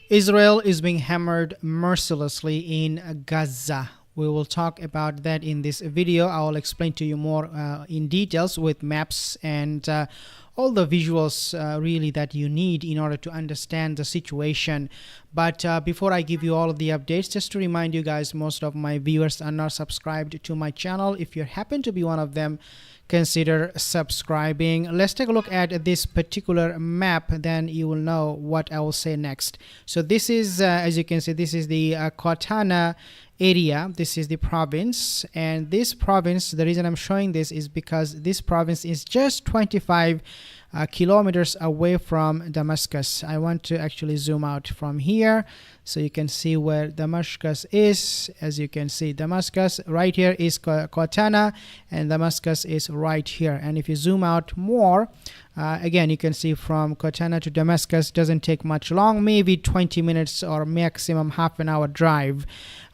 Israel is being hammered mercilessly in Gaza. We will talk about that in this video. I will explain to you more in details with maps and all the visuals really that you need in order to understand the situation. But before I give you all of the updates, just to remind you guys, most of my viewers are not subscribed to my channel. If you happen to be one of them, consider subscribing. Let's take a look at this particular map, then you will know what I will say next. So this is as you can see, this is the Qatana area. This is the province, and this province, the reason I'm showing this is because this province is just 25 kilometers away from Damascus. I want to actually zoom out from here so you can see where Damascus is. As you can see, Damascus right here is Qatana, and Damascus is right here. And if you zoom out more, again, you can see from Qatana to Damascus doesn't take much long, maybe 20 minutes or maximum half an hour drive.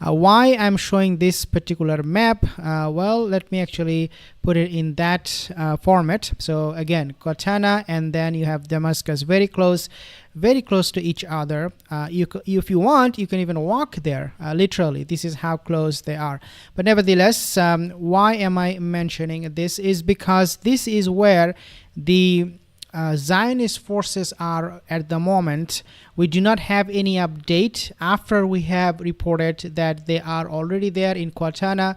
Why I'm showing this particular map? Well, let me actually put it in that format. So again, Qatana, and then you have Damascus, very close to each other. If you want, you can even walk there. Literally, this is how close they are. But nevertheless, why am I mentioning this is because this is where the Zionist forces are at the moment. We do not have any update after we have reported that they are already there in Qatana.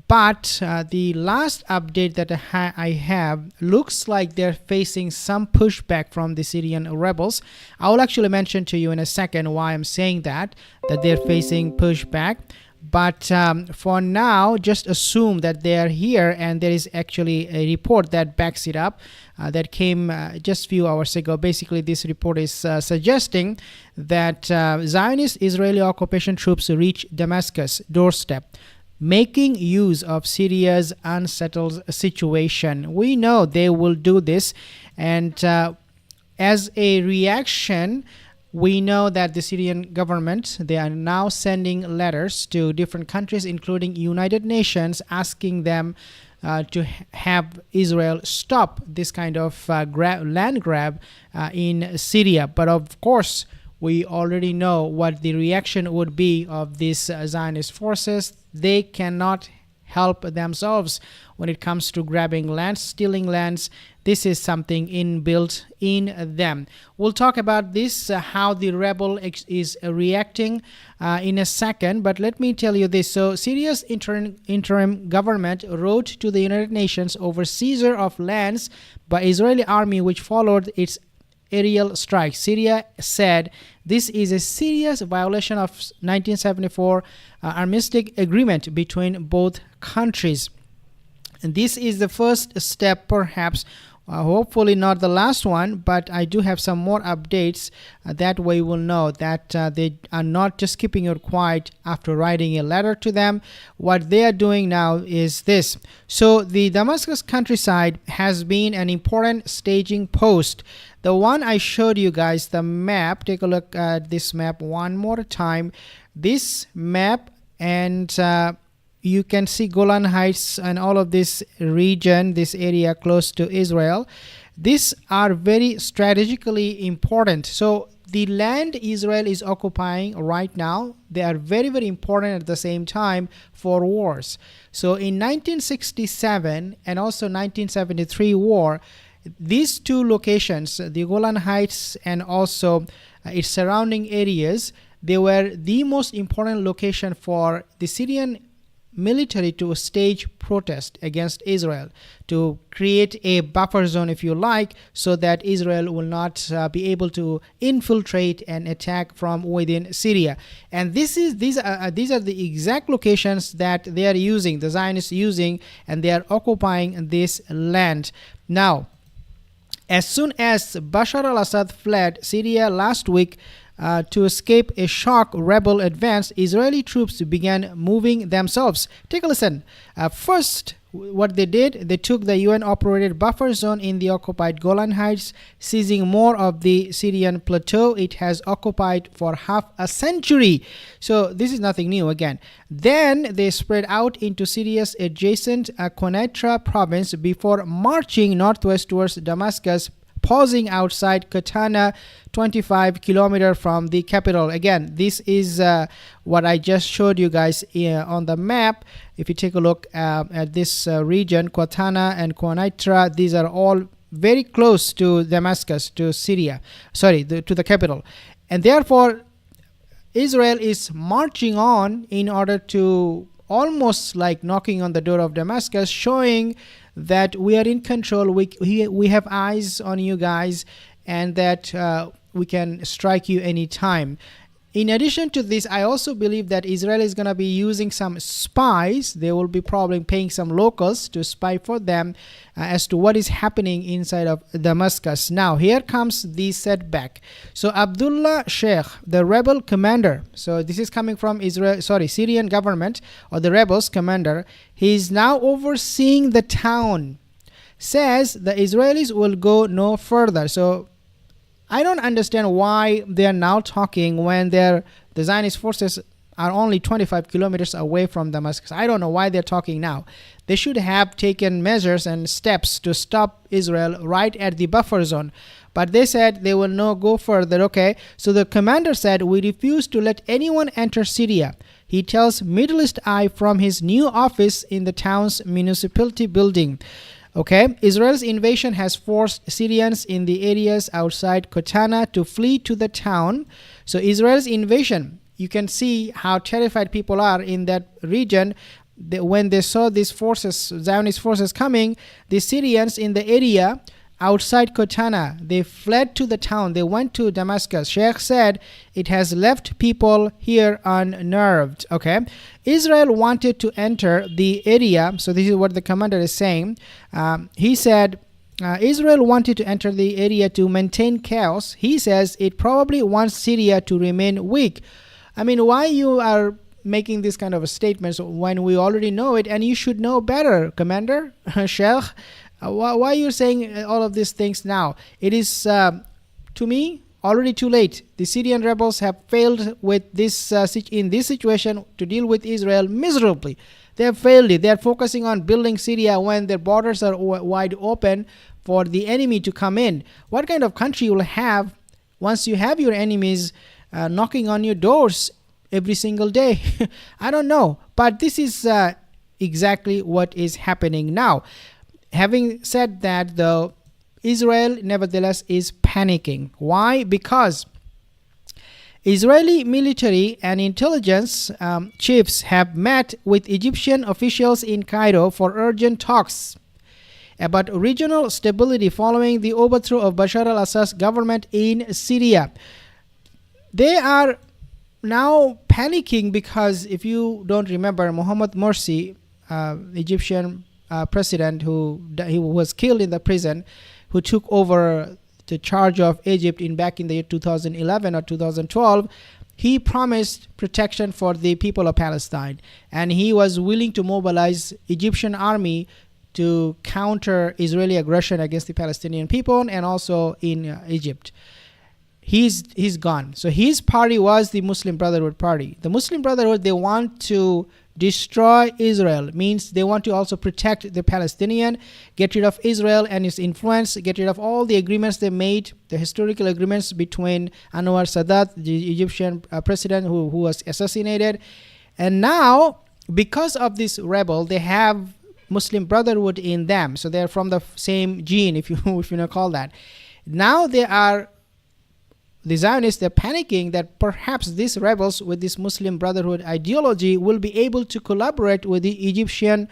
But the last update that I have looks like they're facing some pushback from the Syrian rebels. I will actually mention to you in a second why I'm saying that they're facing pushback. But for now, just assume that they are here, and there is actually a report that backs it up that came just a few hours ago. Basically, this report is suggesting that Zionist Israeli occupation troops reach Damascus doorstep, making use of Syria's unsettled situation. We know they will do this, and as a reaction, we know that the Syrian government, they are now sending letters to different countries, including United Nations, asking them to have Israel stop this kind of land grab in Syria. But of course, we already know what the reaction would be of these Zionist forces. They cannot help themselves when it comes to grabbing lands, stealing lands. This is something inbuilt in them. We'll talk about this, how the rebel is reacting in a second, but let me tell you this. So Syria's interim government wrote to the United Nations over seizure of lands by Israeli army, which followed its aerial strike. Syria said this is a serious violation of 1974 armistice agreement between both countries. And this is the first step, perhaps, hopefully not the last one, but I do have some more updates. That way we'll know that they are not just keeping it quiet after writing a letter to them. What they are doing now is this. So the Damascus countryside has been an important staging post. The one I showed you guys, the map, take a look at this map one more time. This map, and you can see Golan Heights and all of this region, this area close to Israel. These are very strategically important. So the land Israel is occupying right now, they are very, very important at the same time for wars. So in 1967 and also 1973 war, these two locations, the Golan Heights and also its surrounding areas, they were the most important location for the Syrian military to stage protest against Israel, to create a buffer zone, if you like, so that Israel will not be able to infiltrate and attack from within Syria. And these are the exact locations that they are using, the Zionists using, and they are occupying this land. Now, as soon as Bashar al-Assad fled Syria last week, to escape a shock rebel advance, Israeli troops began moving themselves. Take a listen. First, what they did, they took the UN-operated buffer zone in the occupied Golan Heights, seizing more of the Syrian plateau it has occupied for half a century. So this is nothing new again. Then they spread out into Syria's adjacent Quneitra province before marching northwest towards Damascus pausing outside Katana, 25 kilometers from the capital. Again, this is what I just showed you guys on the map. If you take a look at this region, Katana and Quneitra, these are all very close to Damascus, to Syria, sorry, to the capital. And therefore, Israel is marching on in order to almost like knocking on the door of Damascus, showing that we are in control, we have eyes on you guys, and that we can strike you anytime. In addition to this, I also believe that Israel is going to be using some spies. They will be probably paying some locals to spy for them as to what is happening inside of Damascus. Now, here comes the setback. So, Abdullah Sheikh, the rebel commander, so this is coming from Syrian government or the rebels commander, he is now overseeing the town, says the Israelis will go no further. So, I don't understand why they are now talking when the Zionist forces are only 25 kilometers away from Damascus. I don't know why they're talking now. They should have taken measures and steps to stop Israel right at the buffer zone. But they said they will not go further. Okay, so the commander said, we refuse to let anyone enter Syria. He tells Middle East Eye from his new office in the town's municipality building. Okay, Israel's invasion has forced Syrians in the areas outside Katana to flee to the town. So Israel's invasion, you can see how terrified people are in that region. When they saw these forces, Zionist forces coming, the Syrians in the area outside Katana, they fled to the town. They went to Damascus. Sheikh said it has left people here unnerved. Okay, Israel wanted to enter the area. So this is what the commander is saying. He said Israel wanted to enter the area to maintain chaos. He says it probably wants Syria to remain weak. I mean, why you are making this kind of statements when we already know it, and you should know better, Commander Sheikh? Why are you saying all of these things now? It is, to me, already too late. The Syrian rebels have failed with this in this situation to deal with Israel miserably. They have failed it. They are focusing on building Syria when their borders are wide open for the enemy to come in. What kind of country you will have once you have your enemies knocking on your doors every single day? I don't know. But this is exactly what is happening now. Having said that, though, Israel nevertheless is panicking. Why? Because Israeli military and intelligence chiefs have met with Egyptian officials in Cairo for urgent talks about regional stability following the overthrow of Bashar al-Assad's government in Syria. They are now panicking because, if you don't remember, Mohammed Morsi, Egyptian president he was killed in the prison, who took over the charge of Egypt back in the year 2011 or 2012, he promised protection for the people of Palestine, and he was willing to mobilize Egyptian army to counter Israeli aggression against the Palestinian people and also in Egypt. He's gone. So his party was the Muslim Brotherhood party. The Muslim Brotherhood, they want to destroy Israel, means they want to also protect the Palestinian, get rid of Israel and its influence, get rid of all the agreements they made, the historical agreements between Anwar Sadat, the Egyptian president who was assassinated. And now, because of this rebel, they have Muslim Brotherhood in them. So they're from the same gene, if you call that. Now the Zionists, they're panicking that perhaps these rebels with this Muslim Brotherhood ideology will be able to collaborate with the Egyptian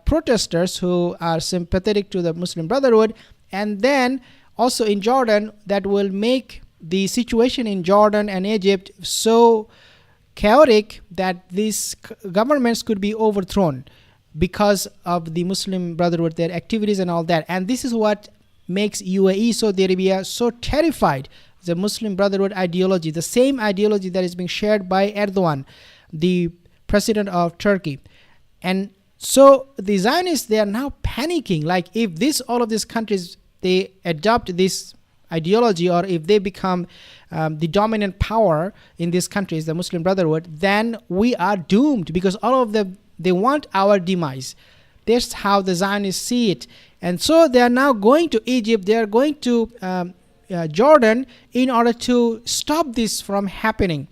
protesters who are sympathetic to the Muslim Brotherhood, and then also in Jordan, that will make the situation in Jordan and Egypt so chaotic that these governments could be overthrown because of the Muslim Brotherhood, their activities and all that. And this is what makes UAE, Saudi Arabia, so terrified. The Muslim Brotherhood ideology, the same ideology that is being shared by Erdogan, the president of Turkey. And so the Zionists, they are now panicking, like if all of these countries, they adopt this ideology, or if they become the dominant power in these countries, the Muslim Brotherhood, then we are doomed, because all of them, they want our demise. That's how the Zionists see it. And so they are now going to Egypt, they are going to Jordan in order to stop this from happening.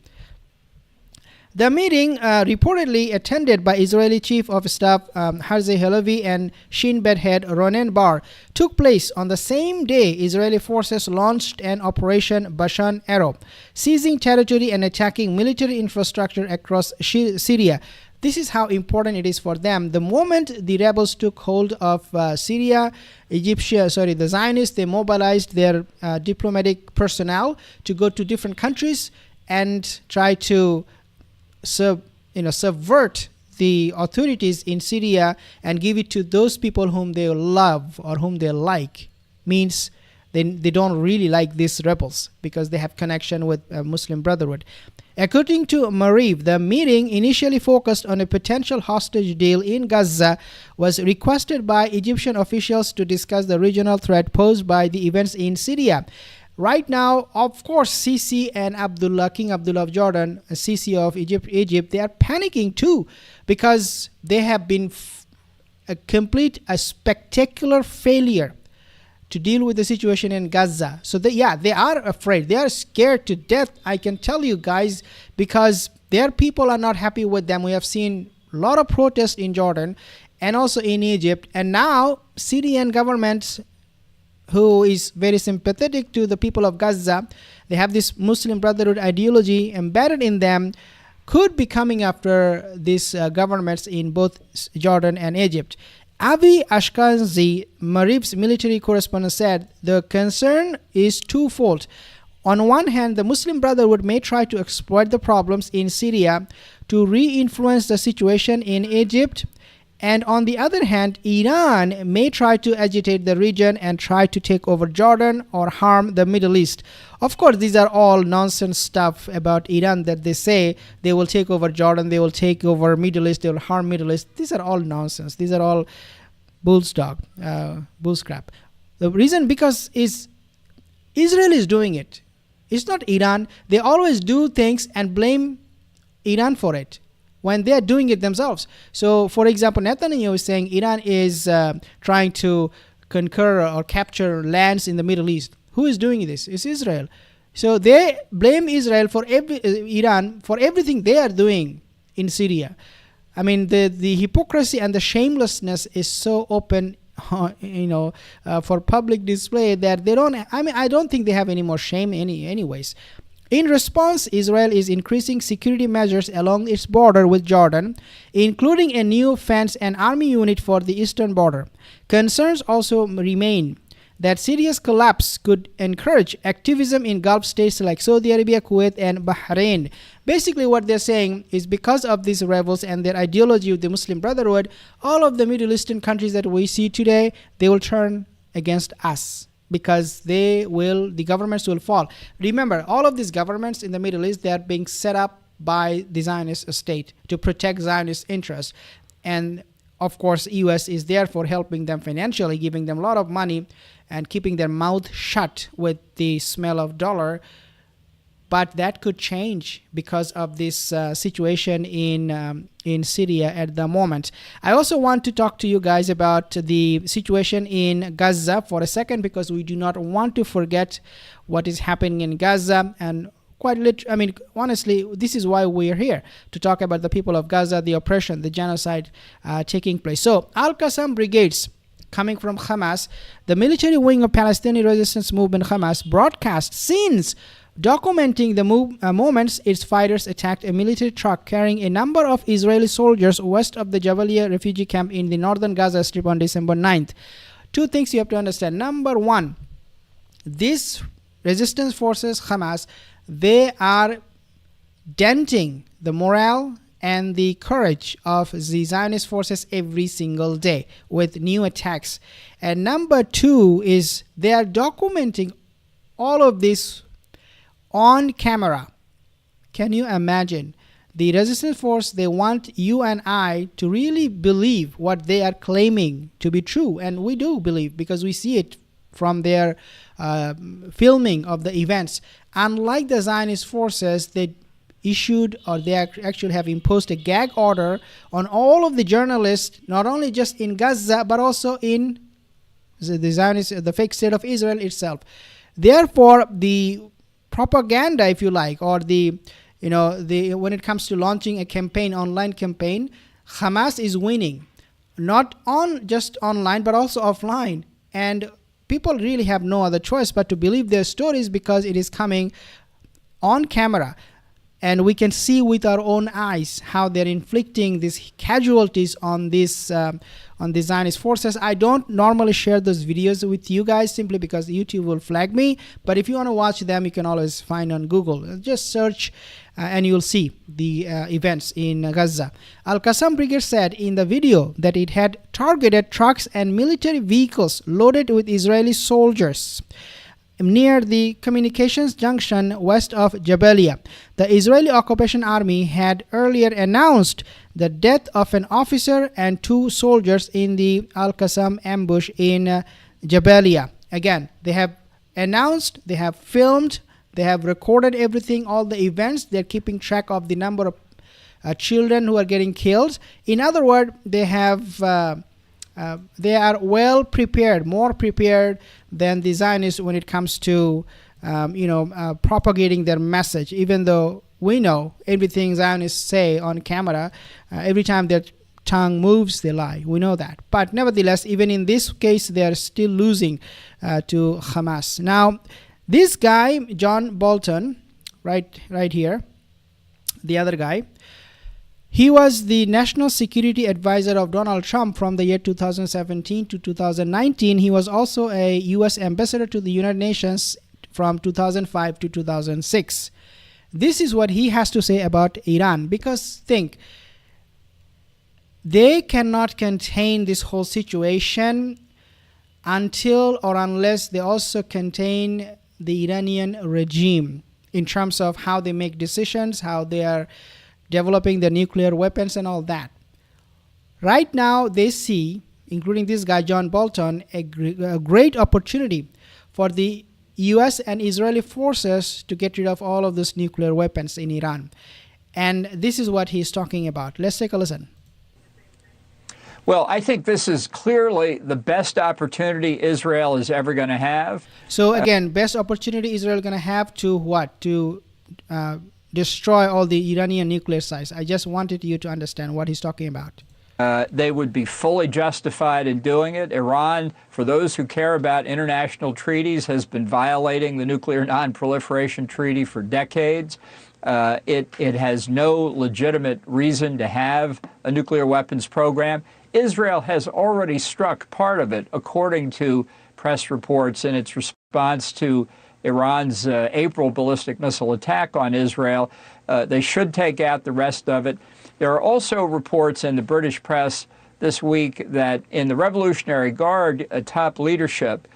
The meeting, reportedly attended by Israeli Chief of Staff Herzi Halevi and Shin Bet head Ronen Bar, took place on the same day Israeli forces launched an Operation Bashan Arrow, seizing territory and attacking military infrastructure across Syria. This is how important it is for them. The moment the rebels took hold of Syria, the Zionists, they mobilized their diplomatic personnel to go to different countries and try to subvert the authorities in Syria and give it to those people whom they love or whom they like. Means they don't really like these rebels because they have connection with Muslim Brotherhood. According to Marif, the meeting, initially focused on a potential hostage deal in Gaza, was requested by Egyptian officials to discuss the regional threat posed by the events in Syria. Right now, of course, Sisi and King Abdullah of Jordan, Sisi of Egypt, they are panicking too, because they have been a spectacular failure to deal with the situation in Gaza. So they are afraid. They are scared to death, I can tell you guys, because their people are not happy with them. We have seen a lot of protests in Jordan and also in Egypt. And now Syrian government, who is very sympathetic to the people of Gaza, they have this Muslim Brotherhood ideology embedded in them, could be coming after these governments in both Jordan and Egypt. Avi Ashkenazi, Marib's military correspondent, said the concern is twofold. On one hand, the Muslim Brotherhood may try to exploit the problems in Syria to re-influence the situation in Egypt, and on the other hand, Iran may try to agitate the region and try to take over Jordan or harm the Middle East. Of course, these are all nonsense stuff about Iran, that they say they will take over Jordan, they will take over Middle East, they will harm Middle East. These are all nonsense. These are all bull's crap. The reason, because Israel is doing it. It's not Iran. They always do things and blame Iran for it when they are doing it themselves. So, for example, Netanyahu is saying Iran is trying to conquer or capture lands in the Middle East. Who is doing this? It's Israel. So they blame Israel for Iran for everything they are doing in Syria. I mean, the hypocrisy and the shamelessness is so open, for public display, that they don't. I don't think they have any more shame anyways. In response, Israel is increasing security measures along its border with Jordan, including a new fence and army unit for the eastern border. Concerns also remain that Syria's collapse could encourage activism in Gulf states like Saudi Arabia, Kuwait, and Bahrain. Basically, what they're saying is because of these rebels and their ideology of the Muslim Brotherhood, all of the Middle Eastern countries that we see today, they will turn against us, because the governments will fall. Remember, all of these governments in the Middle East, they are being set up by the Zionist state to protect Zionist interests. And of course, US is there for helping them financially, giving them a lot of money and keeping their mouth shut with the smell of dollar. But that could change because of this situation in Syria at the moment. I also want to talk to you guys about the situation in Gaza for a second, because we do not want to forget what is happening in Gaza. And honestly, this is why we are here, to talk about the people of Gaza, the oppression, the genocide taking place. So, Al-Qassam brigades, coming from Hamas, the military wing of Palestinian resistance movement Hamas, broadcast scenes documenting the moments its fighters attacked a military truck carrying a number of Israeli soldiers west of the Jabalia refugee camp in the northern Gaza Strip on December 9th. Two things you have to understand. Number one, these resistance forces, Hamas, they are denting the morale and the courage of the Zionist forces every single day with new attacks. And number two is they are documenting all of this on camera. Can you imagine? The resistance force, they want you and I to really believe what they are claiming to be true. And we do believe, because we see it from their filming of the events. Unlike the Zionist forces, they issued, or they actually have imposed, a gag order on all of the journalists, not only just in Gaza, but also in the Zionist, the fake state of Israel itself. Therefore, the propaganda, if you like, or the when it comes to launching a campaign, online campaign, Hamas is winning, not on just online but also offline, and people really have no other choice but to believe their stories because it is coming on camera. And we can see with our own eyes how they're inflicting these casualties on these on the Zionist forces. I don't normally share those videos with you guys simply because YouTube will flag me. But if you want to watch them, you can always find on Google. Just search and you'll see the events in Gaza. Al-Qassam Brigade said in the video that it had targeted trucks and military vehicles loaded with Israeli soldiers near the communications junction west of Jabalia. The Israeli occupation army had earlier announced the death of an officer and 2 soldiers in the Al-Qassam ambush in Jabalia. Again, they have announced, they have filmed, they have recorded everything, all the events. They're keeping track of the number of children who are getting killed. In other words, they have they are well prepared, more prepared than the Zionists when it comes to propagating their message. Even though we know everything Zionists say on camera, every time their tongue moves, they lie. We know that. But nevertheless, even in this case, they are still losing to Hamas. Now, this guy, John Bolton, right here, the other guy, he was the national security advisor of Donald Trump from the year 2017 to 2019. He was also a U.S. ambassador to the United Nations from 2005 to 2006. This is what he has to say about Iran. Because think, they cannot contain this whole situation until or unless they also contain the Iranian regime in terms of how they make decisions, how they are developing their nuclear weapons and all that. Right now, they see, including this guy, John Bolton, a great opportunity for the US and Israeli forces to get rid of all of those nuclear weapons in Iran. And this is what he's talking about. Let's take a listen. Well, I think this is clearly the best opportunity Israel is ever going to have. So again, best opportunity Israel going to have to what? To destroy all the Iranian nuclear sites. I just wanted you to understand what he's talking about. They would be fully justified in doing it. Iran, for those who care about international treaties, has been violating the Nuclear Non-Proliferation Treaty for decades. It has no legitimate reason to have a nuclear weapons program. Israel has already struck part of it, according to press reports, in its response to Iran's April ballistic missile attack on Israel. They should take out the rest of it. There are also reports in the British press this week that in the Revolutionary Guard top leadership,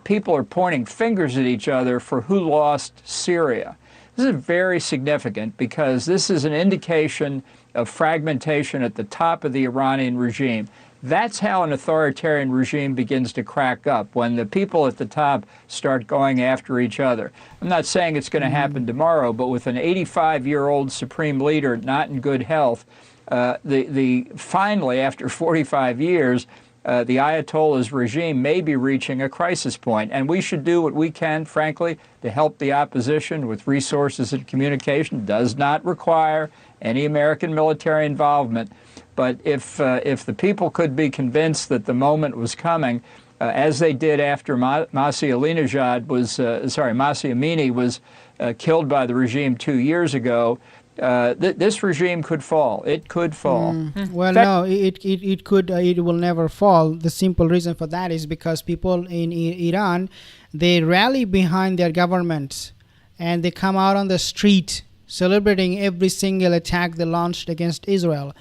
people are pointing fingers at each other for who lost Syria. This is very significant because this is an indication of fragmentation at the top of the Iranian regime. That's how an authoritarian regime begins to crack up, when the people at the top start going after each other. I'm not saying it's going to happen tomorrow, but with an 85-year-old supreme leader not in good health, finally, after 45 years, the Ayatollah's regime may be reaching a crisis point. And we should do what we can, frankly, to help the opposition with resources and communication. It does not require any American military involvement. But if the people could be convinced that the moment was coming, as they did after Masih Amini was killed by the regime 2 years ago, this regime could fall. It could fall. Well, no, it could. It will never fall. The simple reason for that is because people in Iran, they rally behind their government, and they come out on the street celebrating every single attack they launched against Israel.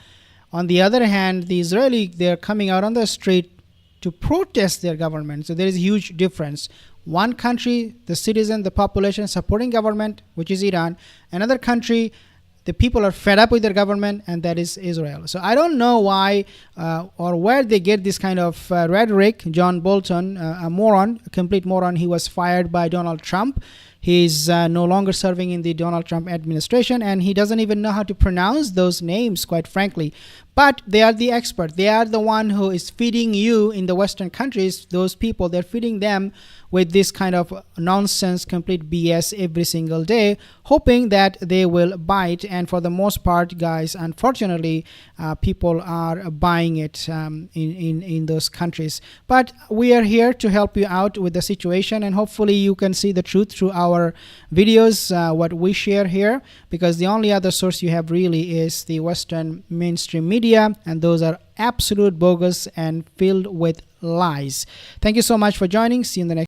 On the other hand, the Israeli, they're coming out on the street to protest their government. So there is a huge difference. One country, the citizen, the population supporting government, which is Iran. Another country, the people are fed up with their government, and that is Israel. So I don't know why or where they get this kind of rhetoric. John Bolton, a moron, a complete moron, he was fired by Donald Trump. He's no longer serving in the Donald Trump administration, and he doesn't even know how to pronounce those names, quite frankly. But they are the expert. They are the one who is feeding you in the Western countries, those people, they're feeding them with this kind of nonsense, complete BS every single day, hoping that they will bite. And for the most part, guys, unfortunately, people are buying it in those countries. But we are here to help you out with the situation, and hopefully you can see the truth through our videos, what we share here, because the only other source you have really is the Western mainstream media, and those are absolute bogus and filled with lies. Thank you so much for joining. See you in the next